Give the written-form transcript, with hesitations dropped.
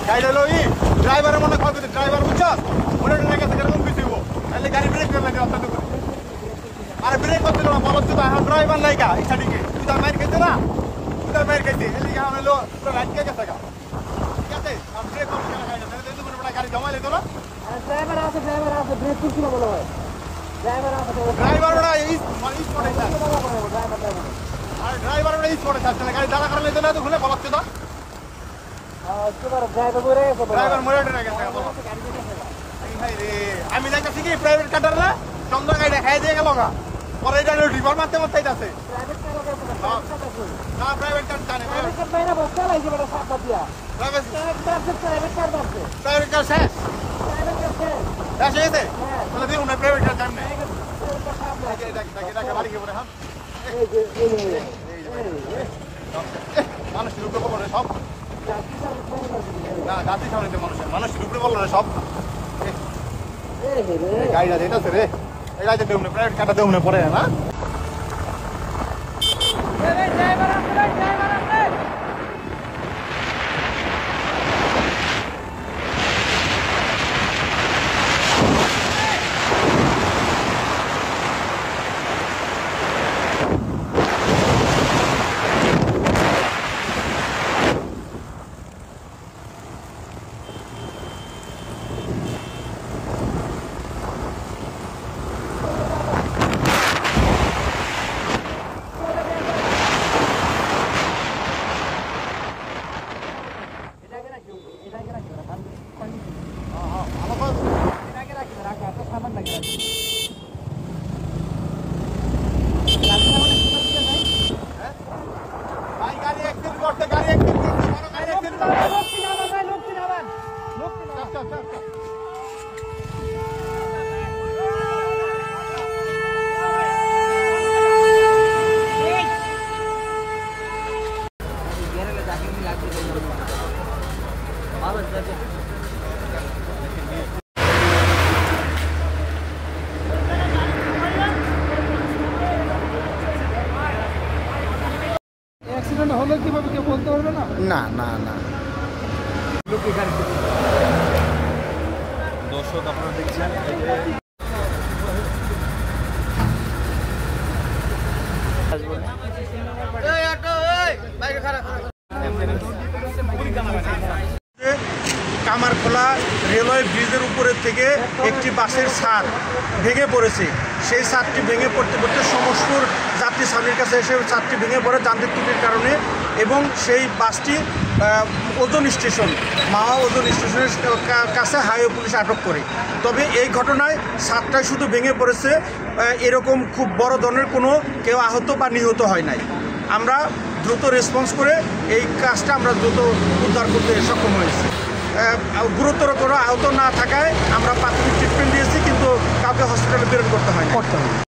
গাড়ি হলো ড্রাইভারের মনে খবর করতে ড্রাইভার বুঝছস মনে গেছে এরকম কিছু তাহলে গাড়ি ব্রেক করে লাগে অত্যন্ত করে আর ব্রেক করতে না বলো তো এখন ড্রাইভার নাই কা ইচ্ছা দিকে তুই তো মাইর খেতে না তুই তো মাইর খেতে এলি গান হলো পুরো রাত কে গেছে গা ঠিক আছে আর ব্রেক করতে না গাড়ি তাহলে তুই বড় গাড়ি জমা লেতো না আর ড্রাইভার আছে ব্রেক করতে না বলো ভাই ড্রাইভার ওরা এই স্পটে আছে আর ড্রাইভার ওরা এই স্পটে আছে গাড়ি দাঁড়া করে লেতো না তো খুলে বলতে তো ড্রাইভার মরে গেছে আমি দেখতেছি কি প্রাইভেট কাটার না চন্দ্র গাড়িটা খাই দিয়ে গেল না পরে এটা রিভার মারতে মারতে যাচ্ছে না প্রাইভেট কার জানে প্রাইভেট কার শেষ শেষ হয়ে গেছে তাহলে দেখুন না প্রাইভেট কার জানে বাড়ি গিয়ে পরে হ্যাঁ মানুষের উপরে বললো সব না জাতি সামনে মানুষের উপরে বললো সব গাড়িটা যেতেছে রে এই গাড়িটা দেব না প্রাইভেট কারটা দেব না পরে না হলো কিভাবে কেউ বলতে পারবে না না না না দর্শক আপনারা দেখছেন কামারখোলা রেলওয়ে ব্রিজের উপরের থেকে একটি বাসের ছাদ ভেঙে পড়েছে। সেই ছাদটি ভেঙে পড়তে পড়তে সমস্পুর যাত্রী ছাউনির কাছে এসে ছাদটি ভেঙে পড়ে যান্ত্রিক ত্রুটির কারণে এবং সেই বাসটি ওজন স্টেশন মাওয়া ওজন স্টেশনের কাছে হাইওয়ে পুলিশ আটক করে। তবে এই ঘটনায় ছাদটাই শুধু ভেঙে পড়েছে, এরকম খুব বড় ধরনের কোনো কেউ আহত বা নিহত হয় নাই। আমরা দ্রুত রেসপন্স করে এই কাজটা আমরা দ্রুত উদ্ধার করতে সক্ষম হয়েছি। গুরুতর কোনো আহত না থাকায় আমরা প্রাথমিক ট্রিটমেন্ট দিয়েছি, কিন্তু কাউকে হসপিটালে প্রেরণ করতে হয় না।